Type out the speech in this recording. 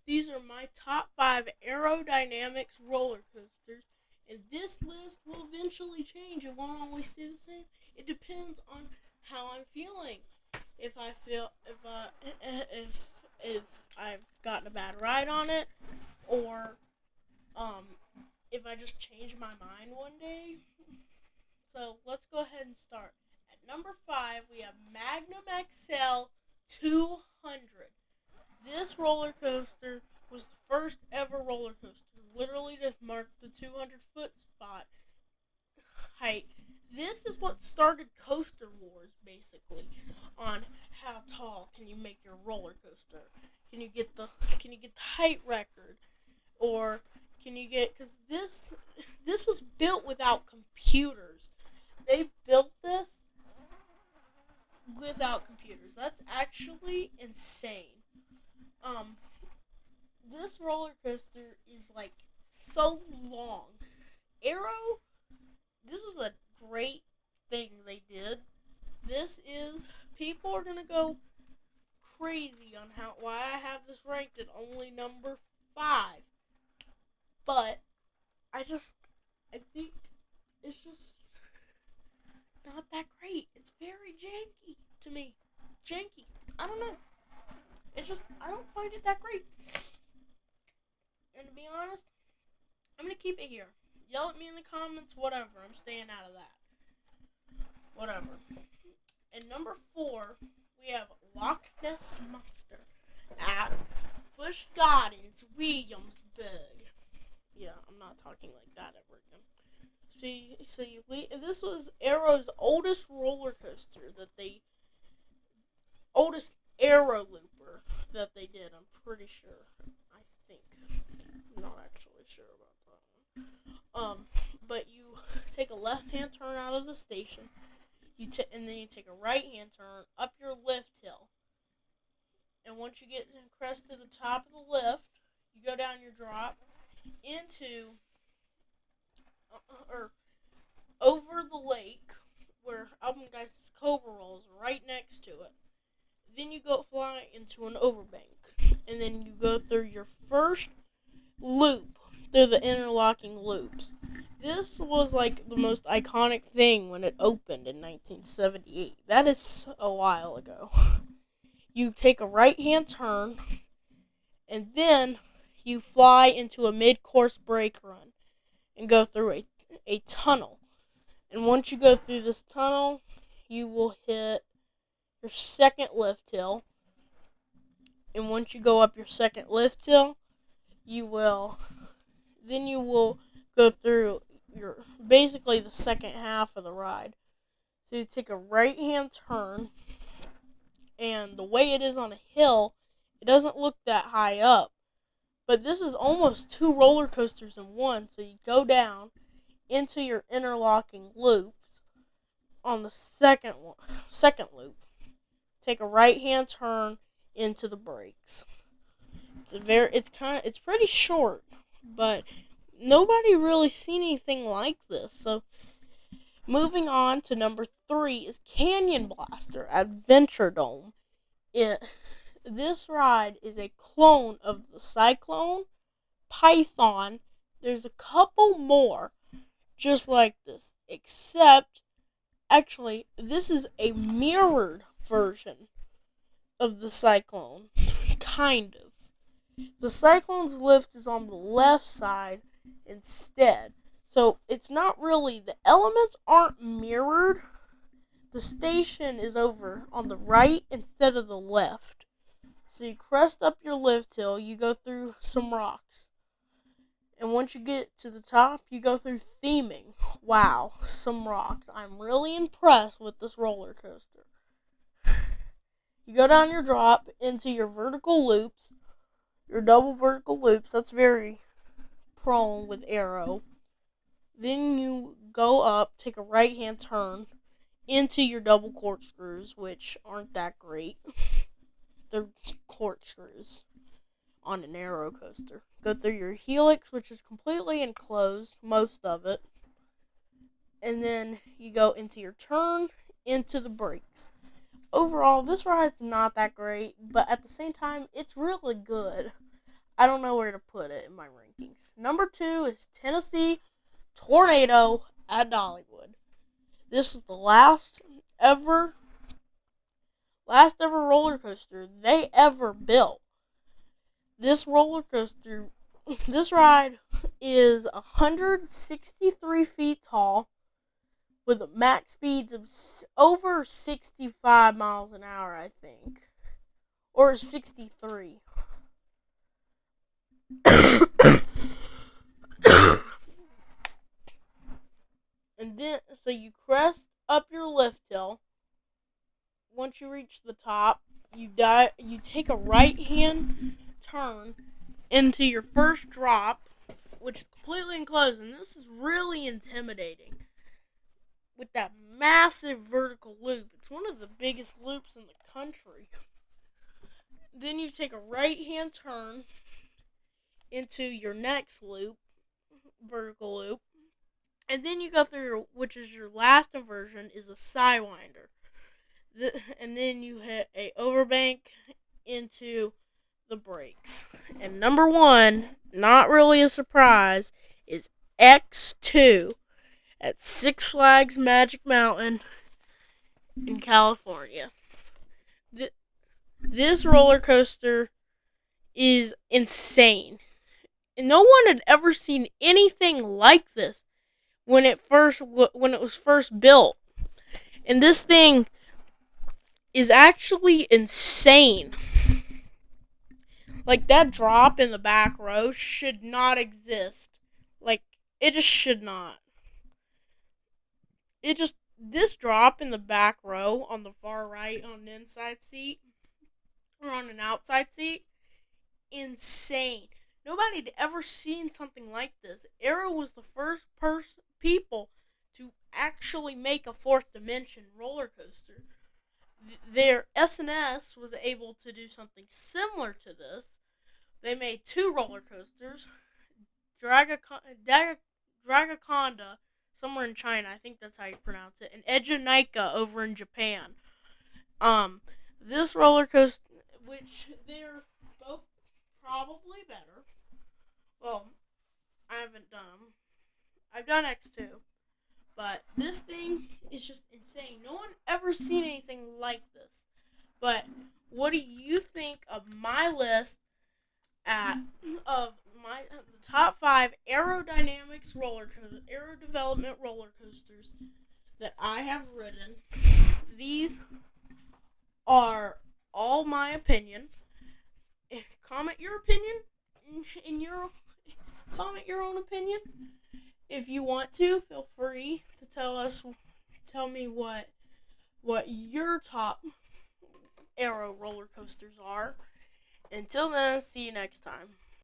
These are my top 5 aerodynamics roller coasters, and this list will eventually change. It won't always stay the same. It depends on how I'm feeling. If I feel if I've gotten a bad ride on it, or um if I just change my mind one day. So let's go ahead and start. At number 5, we have Magnum XL 200. This roller coaster was the first ever roller coaster, literally to mark the 200-foot spot height. This is what started Coaster Wars, basically, on how tall can you make your roller coaster? Can you get the height record, or can you get because this was built without computers. They built this without computers. That's actually insane. Um, this roller coaster is like so long. Arrow, this was a great thing they did. This is People are gonna go crazy on how why I have this ranked at only number 5. But I think it's just not that great. It's very janky to me. Janky. I don't know. It's just I don't find it that great. And to be honest, I'm gonna keep it here. Yell at me in the comments, whatever. I'm staying out of that. Whatever. And number 4, we have Loch Ness Monster at Busch Gardens, Williamsburg. Yeah, I'm not talking like that ever again. This was Arrow's oldest roller coaster oldest Arrow looper that they did. I'm pretty sure. I think. I'm not actually sure about that one. But you take a left-hand turn out of the station. And then you take a right-hand turn up your lift hill. And once you get crest to the top of the lift, you go down your drop into or over the lake where Alpengeist's Cobra rolls right next to it. Then you go fly into an overbank, and then you go through your first loop through the interlocking loops. This was like the most iconic thing when it opened in 1978. That is a while ago. You take a right-hand turn, and then you fly into a mid-course brake run and go through a tunnel. And once you go through this tunnel, you will hit your second lift hill. And once you go up your second lift hill, you will go through your basically the second half of the ride. So you take a right-hand turn, and the way it is on a hill, it doesn't look that high up. But this is almost 2 roller coasters in one. So you go down into your interlocking loops on the second loop. Take a right-hand turn into the brakes. It's pretty short, but nobody really seen anything like this. So moving on to number 3 is Canyon Blaster Adventure Dome. This ride is a clone of the Cyclone, Python. There's a couple more just like this, except actually this is a mirrored version of the Cyclone. Kind of. The Cyclone's lift is on the left side instead. So it's not really, the elements aren't mirrored. The station is over on the right instead of the left. So you crest up your lift hill, you go through some rocks. And once you get to the top, you go through theming. Wow, some rocks. I'm really impressed with this roller coaster. You go down your drop into your vertical loops, your double vertical loops. That's very prone with Arrow. Then you go up, take a right-hand turn into your double corkscrews, which aren't that great. They're corkscrews on an Arrow coaster. Go through your helix, which is completely enclosed, most of it. And then you go into your turn, into the brakes. Overall, this ride's not that great, but at the same time, it's really good. I don't know where to put it in my rankings. Number 2 is Tennessee Tornado at Dollywood. This is the last ever roller coaster they ever built. This roller coaster, this ride is 163 feet tall with max speeds of over 65 miles an hour, I think. Or 63. And then, so you crest up your lift hill. Once you reach the top, you take a right-hand turn into your first drop, which is completely enclosed, and this is really intimidating. With that massive vertical loop, it's one of the biggest loops in the country. Then you take a right-hand turn into your next loop, vertical loop, and then you go through, which is your last inversion, is a sidewinder. And then you hit a overbank into the brakes. And number 1, not really a surprise, is X2 at Six Flags Magic Mountain in California. This roller coaster is insane. And no one had ever seen anything like this when it was first built. And this thing is actually insane. Like, that drop in the back row should not exist. Like, it just should not. This drop in the back row on the far right on an inside seat or on an outside seat, insane. Nobody had ever seen something like this. Arrow was the first people to actually make a fourth dimension roller coaster. Their S&S was able to do something similar to this. They made 2 roller coasters, Dragaconda, somewhere in China, I think that's how you pronounce it, and Ejunaika over in Japan. This roller coaster, which they're both probably better. Well, I haven't done them. I've done X2. But this thing is just insane. No one ever seen anything like this. But what do you think of my list of the top 5 aerodynamics aero development roller coasters that I have ridden? These are all my opinion. Comment your opinion comment your own opinion. If you want to, feel free to tell me what your top aero roller coasters are. Until then, see you next time.